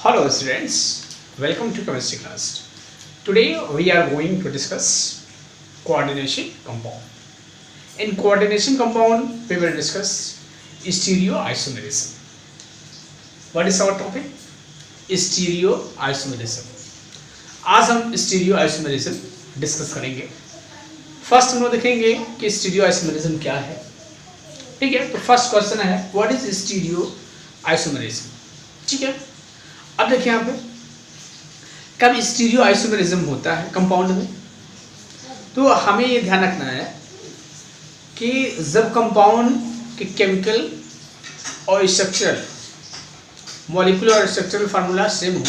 Hello students, welcome to chemistry class. Today we are going to discuss coordination compound. In coordination compound we will discuss stereoisomerism. What is our topic? Stereoisomerism. आज हम stereoisomerism discuss करेंगे. First हम लोग देखेंगे कि stereoisomerism क्या है. ठीक है, तो फर्स्ट क्वेश्चन है व्हाट इज stereoisomerism. ठीक है, अब देखिए यहाँ पे कब स्टीरियो आइसोमेरिज्म होता है कंपाउंड में, तो हमें ये ध्यान रखना है कि जब कंपाउंड के केमिकल और स्ट्रक्चरल मॉलिक्यूलर और स्ट्रक्चरल फार्मूला सेम हो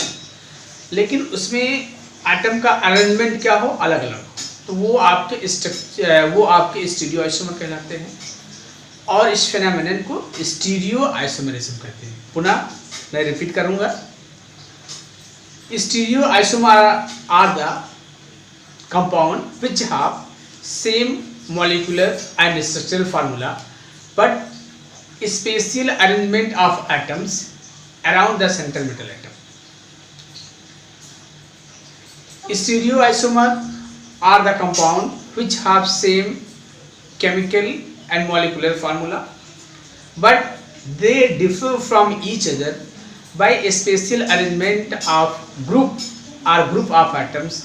लेकिन उसमें एटम का अरेंजमेंट क्या हो, अलग अलग हो, तो वो आपके स्टीरियो आइसोमर कहलाते हैं और इस फेनोमेनन को स्टीरियो आइसोमेरिज्म कहते हैं. पुनः मैं रिपीट करूंगा. Stereoisomer are the compound which have same molecular and structural formula but spatial arrangement of atoms around the central metal atom. Stereoisomer are the compound which have same chemical and molecular formula but they differ from each other by a spatial arrangement of group of atoms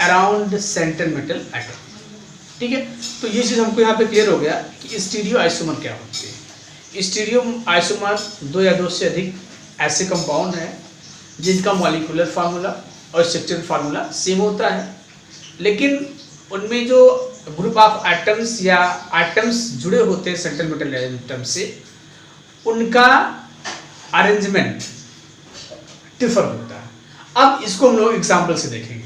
around central metal atom. ठीक है, तो ये चीज़ हमको यहाँ पे clear हो गया कि स्टीरियो आइसोमर क्या होते हैं. स्टीरियो आइसोमर दो या दो से अधिक ऐसे कंपाउंड हैं जिनका मॉलिक्यूलर फार्मूला और स्ट्रक्चरल फार्मूला सेम होता है लेकिन उनमें जो ग्रुप ऑफ एटम्स या एटम्स जुड़े होते हैं सेंट्रल मेटल एटम से, उनका अरेंजमेंट डिफर होता है. अब इसको हम लोग एग्जाम्पल से देखेंगे.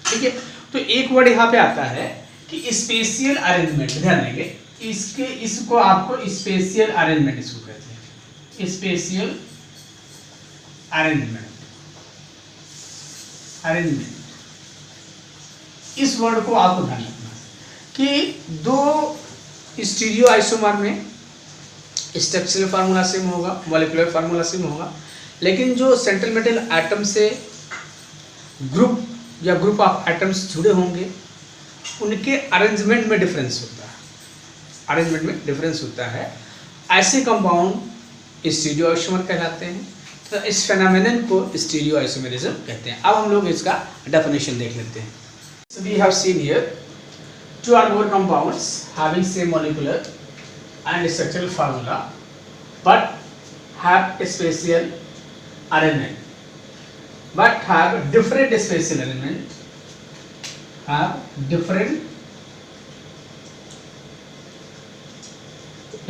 ठीक है, तो एक वर्ड यहाँ पे आता है कि स्पेशियल अरेंजमेंट. ध्यान देंगे इसको आपको स्पेशियल अरेंजमेंट इसको कहते हैं. स्पेशियल अरेंजमेंट इस वर्ड को आपको ध्यान रखना कि दो स्टीरियो आइसोमर में स्ट्रक्चरल फार्मूला सेम होगा, मॉलिक्यूलर फार्मूला सेम होगा, लेकिन जो सेंट्रल मेटल एटम से ग्रुप ऑफ एटम्स जुड़े होंगे उनके अरेंजमेंट में डिफरेंस होता है. ऐसे कंपाउंड स्टीरियो आइसोमर कहलाते हैं. तो इस फेनोमेनन को स्टीरियो आइसोमेरिज्म कहते हैं. अब हम लोग इसका डेफिनेशन देख लेते हैं. So we have seen here two or more compounds having same molecular and structural formula but have a spatial arrangement but have different spatial arrangement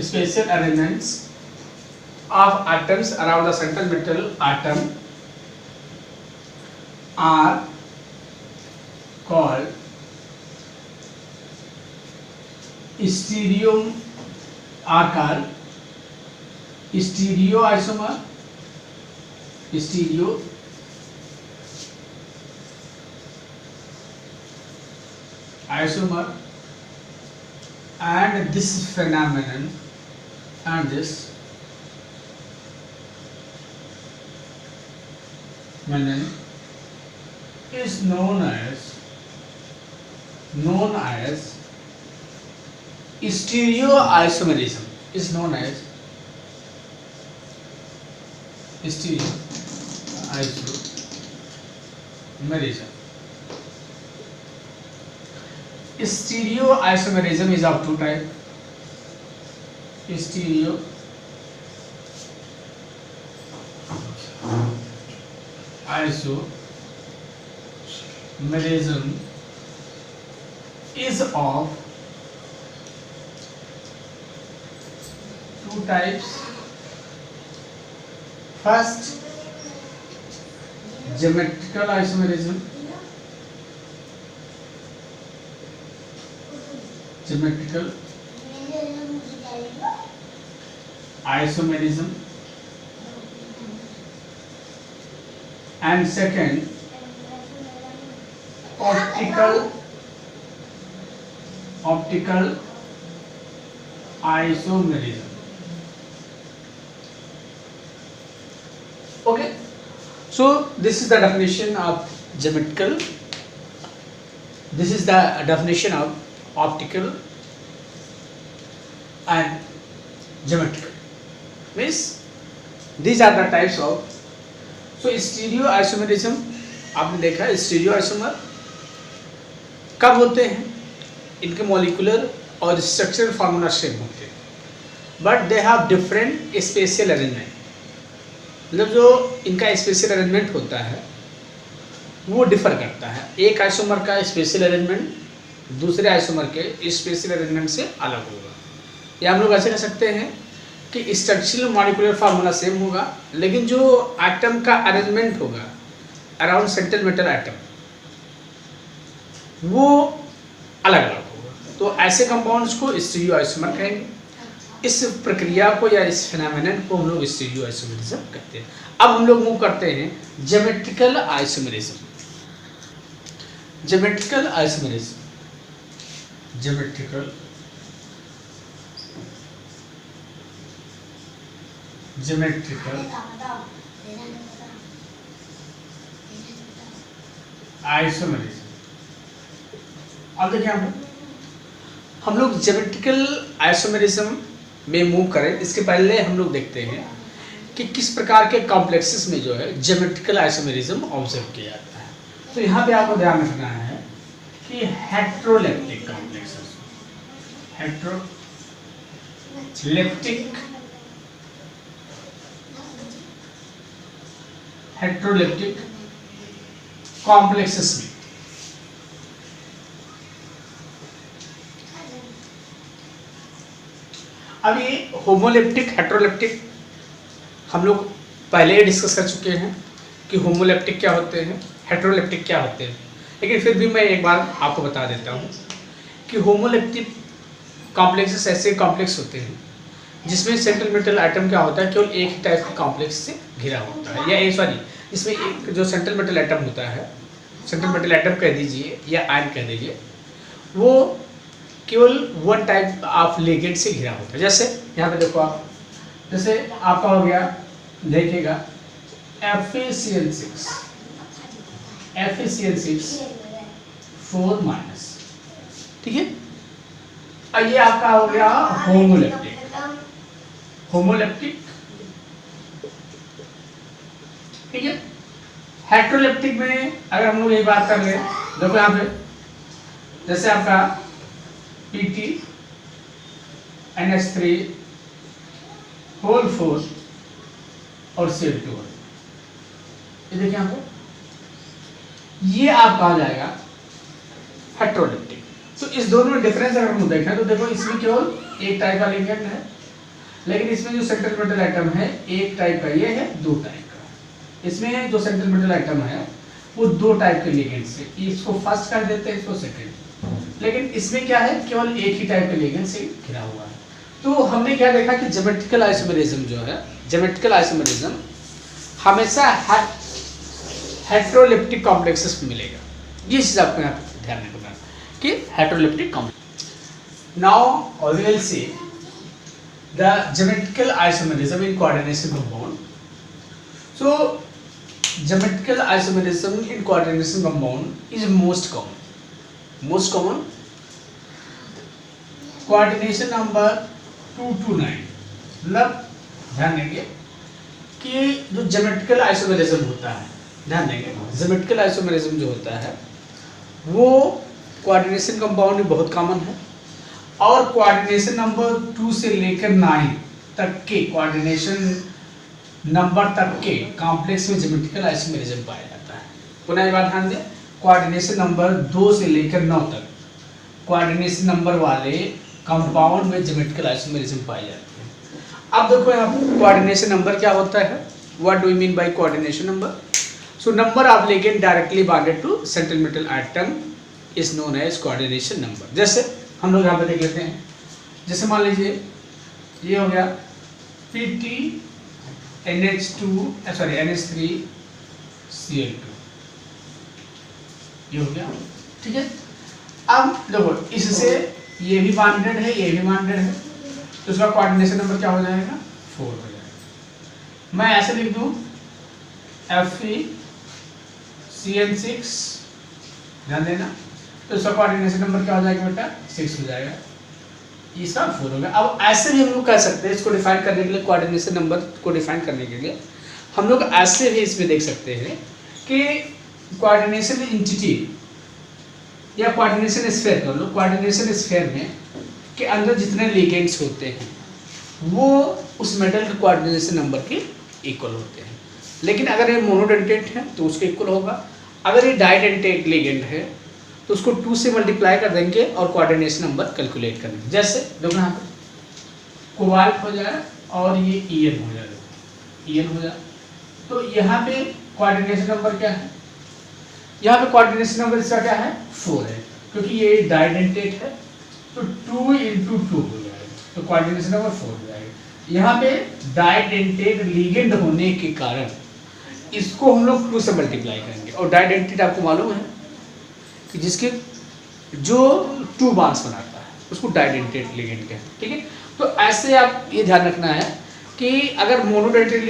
spatial arrangements of atoms around the central metal atom are called stereoisomer and this phenomenon is known as stereoisomerism. Stereoisomerism is of two types. Stereoisomerism is of two types. First, geometrical isomerism. And second, optical isomerism. Okay, So this is the definition of geometrical. This is the definition of optical and geometrical. Means these are the types of. So stereo isomerism आपने देखा है. Stereo isomer कब होते हैं? इनके molecular और structural formula same होते हैं, but they have different spatial arrangement. मतलब जो इनका स्पेशियल अरेंजमेंट होता है वो डिफर करता है. एक आइसोमर का स्पेशियल अरेंजमेंट दूसरे आइसोमर के स्पेशियल अरेंजमेंट से अलग होगा. या हम लोग ऐसे कह सकते हैं कि स्ट्रक्चरल मॉलिक्यूलर फार्मूला सेम होगा, लेकिन जो एटम का अरेंजमेंट होगा अराउंड सेंट्रल मेटल एटम वो अलग अलग होगा. तो ऐसे कंपाउंड्स को स्टीरियो आइसोमर कहेंगे. इस प्रक्रिया को या इस फिनोमेनन को हम लोग स्टीरियो आइसोमेरिज्म कहते हैं. अब हम लोग मूव करते हैं geometrical isomerism. Geometrical isomerism, geometrical isomerism. अब देखिए हम लोग ज्योमेट्रिकल आइसोमेरिज्म में मूव करें इसके पहले हम लोग देखते हैं कि किस प्रकार के कॉम्प्लेक्सेस में जो है ज्योमेट्रिकल आइसोमेरिज्म ऑब्जर्व किया जाता है. तो यहाँ पे आपको ध्यान रखना है कि हेट्रोलेप्टिक कॉम्प्लेक्सेस, हेट्रोलेप्टिक कॉम्प्लेक्सेस में अब ये होमोलेप्टिक हेट्रोलेप्टिक हम लोग पहले ही डिस्कस कर चुके हैं कि होमोलेप्टिक क्या होते हैं, हेट्रोलेप्टिक क्या होते हैं. लेकिन फिर भी मैं एक बार आपको बता देता हूँ कि होमोलेप्टिक कॉम्प्लेक्सेस ऐसे कॉम्प्लेक्स होते हैं जिसमें सेंट्रल मेटल आइटम क्या होता है, केवल एक ही टाइप के कॉम्प्लेक्स से घिरा होता है. या सॉरी, इसमें एक जो सेंट्रल मेटल आइटम होता है, सेंट्रल मेटल आइटम कह दीजिए या आयन कह दीजिए, वो केवल वन टाइप ऑफ लिगेंड से घिरा होता है. जैसे यहाँ पे देखो आप, जैसे आपका हो गया, देखिएगा FeCl6 4 माइनस, ठीक है. और ये आपका हो गया होमोलेप्टिक. ठीक है. हेट्रोलेप्टिक में अगर हम लोग यही बात कर ले, देखो यहाँ पे जैसे आपका PT NH3 होल 4 और Cl2, ये देखिए यहाँ पे, ये आपका आ जाएगा हेट्रोलेप्टिक. तो इस दोनों में डिफरेंस अगर हम देखें तो देखो इसमें केवल एक टाइप का लिगेंड है, लेकिन इसमें जो सेंट्रल मेटल आइटम है एक टाइप का ये है, दो टाइप का. इसमें जो सेंट्रल मेटल आइटम है वो दो टाइप के लिगेंड से, इसको फर्स्ट कर देते हैं, इसको सेकंड. लेकिन इसमें क्या है, केवल एक ही टाइप के लिगेंड से घिरा हुआ है. तो हमने क्या देखा कि ज्योमेट्रिकल आइसोमेरिज्म जो है, ज्योमेट्रिकल आइसोमेरिज्म हमेशा हेट्रोलेप्टिक कॉम्प्लेक्सेस में मिलेगा. ये चीज आपको यहाँ पे ध्यान रखना कि heteroleptic complex. Now we will see the geometrical isomerism in coordination compound. So geometrical isomerism in coordination compound is most common. Coordination number 229. मतलब ध्यान देंगे कि जो ज्योमेट्रिकल आइसोमेरिज्म होता है, ध्यान देंगे ज्योमेट्रिकल आइसोमेरिज्म जो होता है वो कोऑर्डिनेशन कंपाउंड में बहुत कॉमन है. और कोऑर्डिनेशन नंबर 2 से लेकर 9 तक के कोऑर्डिनेशन नंबर तक के कॉम्प्लेक्स में ज्योमेट्रिकल आइसोमेरिज्म पाया जाता है. पुनः एक बार ध्यान दें, कोऑर्डिनेशन नंबर 2 से लेकर 9 तक कोऑर्डिनेशन नंबर वाले कंपाउंड में ज्योमेट्रिकल आइसोमेरिज्म पाई जाती है. अब देखो यहाँ पर कोऑर्डिनेशन नंबर क्या होता है, what do you mean by coordination number. So number of ligand directly bonded to central metal item is known as coordination number. जैसे हम लोग यहाँ पे देख लेते हैं, जैसे मान लीजिए ये हो गया PT NH3 Cl2, ये हो गया, ठीक है. अब देखो इससे ये भी बॉन्डेड है, ये भी बॉन्डेड है, तो उसका कोऑर्डिनेशन नंबर क्या हो जाएगा, 4 हो जाएगा. मैं ऐसे लिख दूं FeCN6, ध्यान देना। तो इसका कोऑर्डिनेशन नंबर क्या हो जाएगा बेटा, 6 हो जाएगा, इसका 4 हो गया। अब ऐसे भी हम लोग कह सकते हैं, इसको डिफाइन करने के लिए, कोऑर्डिनेशन नंबर को डिफाइन करने के लिए हम लोग ऐसे भी इसमें देख सकते हैं कि कोऑर्डिनेशन एंटिटी या कोऑर्डिनेशन स्फीयर कर लो। कोऑर्डिनेशन स्फीयर में के अंदर जितने लिगेंड्स होते हैं वो उस मेटल के कोऑर्डिनेशन नंबर के इक्वल होते हैं। लेकिन अगर ये मोनोडेंटेट है तो उसके इक्वल होगा, अगर ये डाइडेंटेट लिगेंड है तो उसको 2 से मल्टीप्लाई कर देंगे और कोऑर्डिनेशन नंबर कैलकुलेट कर देंगे। जैसे देखो यहाँ पे कोबाल्ट हो जाए और ये EN हो जाए, EN हो जाए, तो यहाँ पे कोऑर्डिनेशन नंबर क्या है, यहाँ पे कोऑर्डिनेशन नंबर इसका क्या है, 4 है, क्योंकि ये डाइडेंटेट है तो 2 × 2 हो जाएगा, तो कोऑर्डिनेशन नंबर 4 हो जाएगा। यहाँ पे डाइडेंटेट लिगेंड होने के कारण इसको हम लोग 2 से मल्टीप्लाई करेंगे, और डाइडेंटेट आपको मालूम है कि जिसके जो 2 बॉन्ड्स बनाता है उसको डाइडेंटेट लिगेंड कहते हैं, ठीक है। तो ऐसे आप ये ध्यान रखना है कि अगर मोनोडेंटेट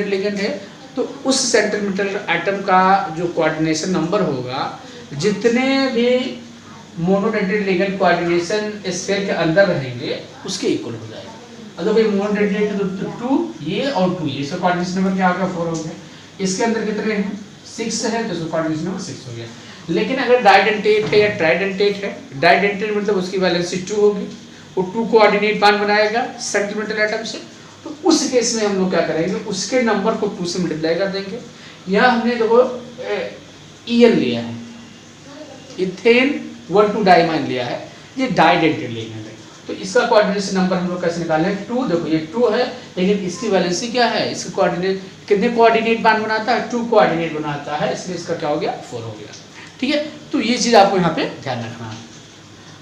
लिगेंड है तो उस सेंट्रल मेटल एटम का जो कोऑर्डिनेशन नंबर होगा, जितने भी मोनोडेंटेट लिगेंड कोऑर्डिनेशन स्फीयर के अंदर रहेंगे उसके इक्वल हो जाएगा। अगर भाई मोनोडेंटेट तो 2 ये और 2 ये, इसका कोऑर्डिनेशन नंबर क्या होगा, 4 हो गया। इसके अंदर कितने हैं, 6 है, तो इसका कोऑर्डिनेशन नंबर 6 हो गया। लेकिन अगर डाइडेंटेट है या ट्राइडेंटेट है, डाइडेंटेट मतलब उसकी वैलेंसी 2 होगी, वो 2 कोऑर्डिनेट बॉन्ड बनाएगा सेंट्रल मेटल एटम से, तो उस केस में हम लोग क्या करेंगे, उसके नंबर को 2 से मल्टीप्लाई कर देंगे। यहाँ हमने देखो EN लिया है, इथेन 1,2 डाइमाइन लिया है, ये डाइडेंटेट लिगेंड है, तो इसका कोऑर्डिनेशन नंबर हम लोग कैसे निकालें, 2, देखो ये 2 है, लेकिन इसकी वैलेंसी क्या है, इसका कोऑर्डिनेट कितने कोऑर्डिनेट बॉन्ड बनाता है, 2 कोऑर्डिनेट बनाता है, इसलिए इसका क्या हो गया, 4 हो गया, ठीक है। तो ये चीज़ आपको यहाँ पे ध्यान रखना है।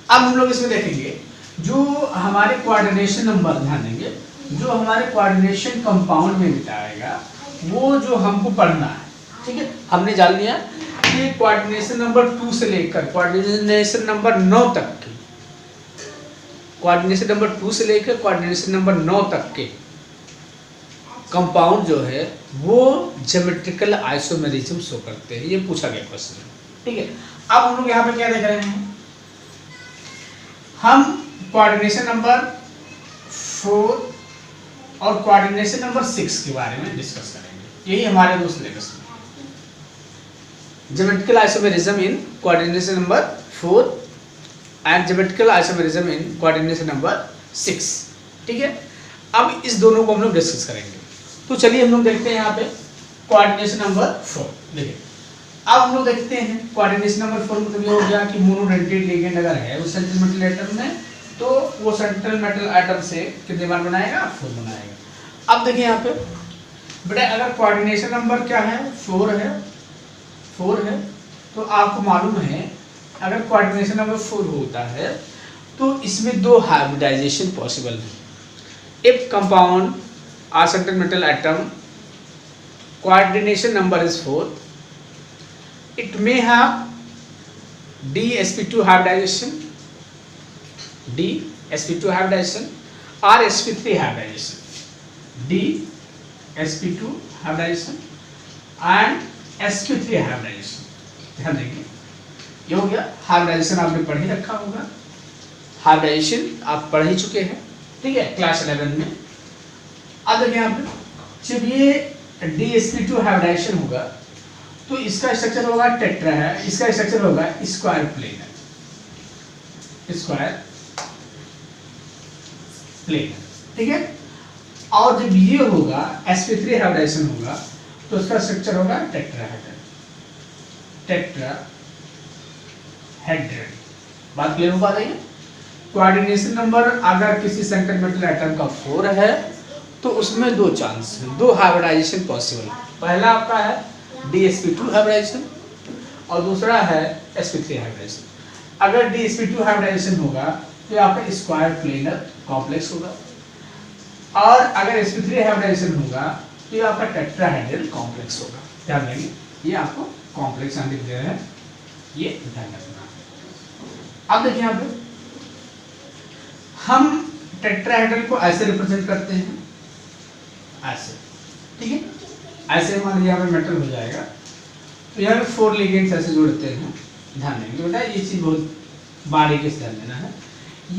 अब हम लोग इसमें देखेंगे जो हमारे कोऑर्डिनेशन नंबर, ध्यान देंगे जो हमारे कोऑर्डिनेशन कंपाउंड में बिताएगा वो जो हमको पढ़ना है, ठीक है। हमने जान लिया कि कोऑर्डिनेशन नंबर 2 से लेकर कोऑर्डिनेशन नंबर 9 तक के, कोऑर्डिनेशन नंबर 2 से लेकर कोऑर्डिनेशन नंबर 9 तक के कंपाउंड जो है वो ज्योमेट्रिकल आइसोमेरिज्म शो करते हैं। ये पूछा गया क्वेश्चन है, ठीक है। अब हम लोग यहाँ पे क्या देख रहे हैं, हम कोऑर्डिनेशन नंबर 4 और कोऑर्डिनेशन नंबर 6 के बारे में डिस्कस करेंगे, यही हमारे दो सिलेबस में, geometrical isomerism in coordination number 4 and geometrical isomerism in coordination number 6, ठीक है। अब इस दोनों को हम लोग डिस्कस करेंगे। तो चलिए हम लोग देखते हैं यहाँ पे कोऑर्डिनेशन नंबर 4, देखिए अब हम लोग देखते हैं कोऑर्डिनेशन नंबर 4 मतलब ये हो गया कि मोनोडेंटेट लिगेंड अगर है उस सेंट्रल मेटल एटम में, तो वो सेंट्रल मेटल एटम से कितने बार बनाएगा, 4 बनाएगा। अब देखिए यहाँ पे बेटा अगर कोऑर्डिनेशन नंबर क्या है, 4 है, तो आपको मालूम है अगर कोऑर्डिनेशन नंबर 4 होता है तो इसमें 2 हाइब्रिडाइजेशन पॉसिबल है। If compound or central metal atom coordination number is 4, it may have DsP2 hybridization or sp3 hybridization, DsP2 hybridization and sp3 hybridization। ध्यान देंगे ये हो गया हाइब्रिडाइजेशन, आपने पढ़ ही रखा होगा, हाइब्रिडाइजेशन आप पढ़ ही चुके हैं, ठीक है, क्लास 11 में। अब देखिए यहाँ पे जब ये DsP2 हाइब्रिडाइजेशन होगा तो इसका स्ट्रक्चर होगा टेट्रा है, इसका स्ट्रक्चर होगा स्क्वायर प्लेन, ठीक है। और जब ये होगा sp3 हाइब्रिडाइजेशन होगा तो उसका स्ट्रक्चर होगा टेट्राहेड्रल। बात क्लियर हो पा रही है। कोऑर्डिनेशन नंबर अगर किसी सेंट्रल मेटल एटम का 4 है तो उसमें 2 चांस है, 2 हाइब्रिडाइजेशन पॉसिबल। पहला आपका है DsP2 हाइब्रिडाइजेशन और दूसरा है sp3 हाइब्रिडाइजेशन। अगर DsP2 हाइब्रिडाइजेशन होगा तो आपका स्क्वायर प्लेनर कॉम्प्लेक्स होगा, और अगर sp3 हाइब्रिडाइजेशन होगा तो ये आपका टेट्राहेड्रल कॉम्प्लेक्स होगा। ध्यान देंगे ये आपको कॉम्प्लेक्स लिख दे रहे हैं, ये ध्यान रखना। अब देखिए यहाँ पे हम टेट्राहेड्रल को ऐसे रिप्रेजेंट करते हैं, ऐसे, ठीक है, ऐसे मान लीजिए यहाँ पे मेटल हो जाएगा, तो यहाँ पे 4 लिगेंड्स ऐसे जोड़ते हैं, ध्यान देंगे तो बेटा ये चीज़ बहुत बारीकी से ध्यान देना है।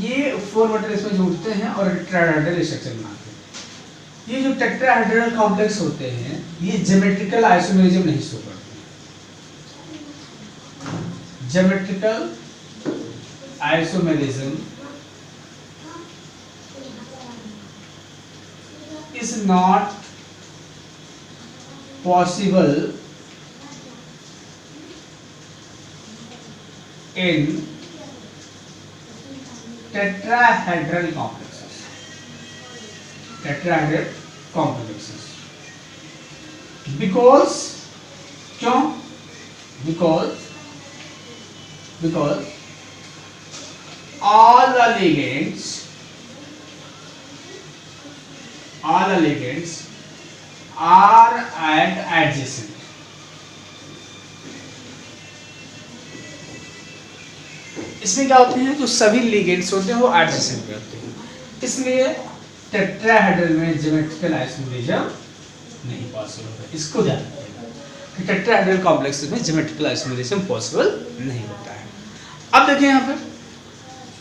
ये 4 मेटल इसमें जोड़ते हैं और टेट्राहेड्रल स्ट्रक्चर बनाते हैं। ये जो टेट्राहेड्रल कॉम्प्लेक्स होते हैं ये ज्योमेट्रिकल आइसोमेरिज्म नहीं शो करते। Geometrical isomerism is not possible in tetrahedral complexes. Tetrahedral complexes. Because क्यों? Because all the ligands are at adjacent. इसमें क्या होते हैं, जो सभी लिगेंड्स होते हैं वो एडजेसेंट पे होते हैं, इसलिए टेट्राहेड्रल में ज्योमेट्रिकल आइसोमेरिज्म नहीं पॉसिबल होता। इसको ध्यान रखिएगा कि टेट्राहेड्रल कॉम्प्लेक्सेस में ज्योमेट्रिकल आइसोमेरिज्म पॉसिबल नहीं होता है। अब देखिए यहाँ पे,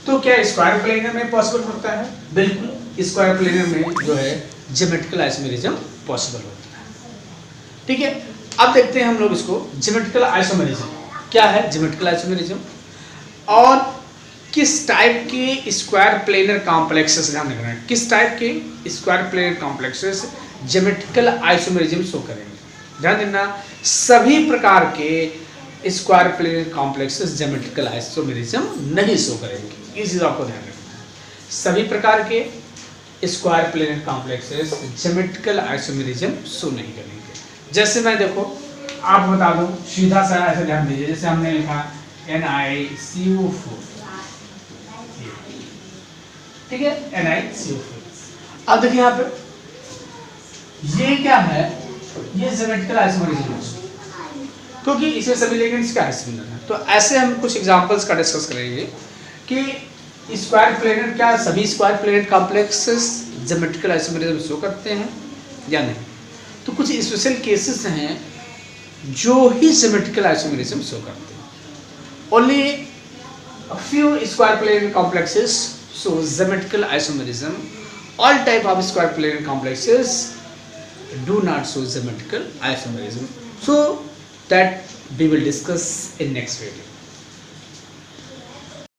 तो क्या स्क्वायर प्लेनर में पॉसिबल होता है? बिल्कुल, स्क्वायर प्लेनर में जो है ज्योमेट्रिकल आइसोमेरिज्म पॉसिबल होता है। ठीक है, अब देखते हैं हम लोग इसको, ज्योमेट्रिकल आइसोमेरिज्म क्या है, ज्योमेट्रिकल आइसोमेरिज्म और किस टाइप के स्क्वायर प्लेनर कॉम्प्लेक्सेस, ध्यान रखना है, किस टाइप के square planar complexes geometrical isomerism show करेंगे। ध्यान देना, सभी प्रकार के square planar complexes geometrical isomerism नहीं शो करेंगे, इस चीज आपको ध्यान रखना है। सभी प्रकार के square planar complexes geometrical isomerism show नहीं करेंगे। जैसे मैं देखो आप बता दूं, सीधा सा ऐसे ध्यान दीजिए, जैसे हमने लिखा NiCO4, ठीक है, NiCO4। अब देखिए यहाँ पे ये क्या है, ये ज्योमेट्रिकल आइसोमेरिज्म है क्योंकि इसमें सभी लिगेंड्स क्या सिमिलर है। तो ऐसे हम कुछ एग्जांपल्स का डिस्कस करेंगे कि स्क्वायर प्लेनर, क्या सभी square planar complexes geometrical isomerism show करते हैं या नहीं। तो कुछ स्पेशल केसेस हैं जो ही ज्योमेट्रिकल आइसोमेरिज्म शो करते हैं। Only a few square planar complexes show symmetrical isomerism. All type of square planar complexes do not show symmetrical isomerism. So that we will discuss in next video.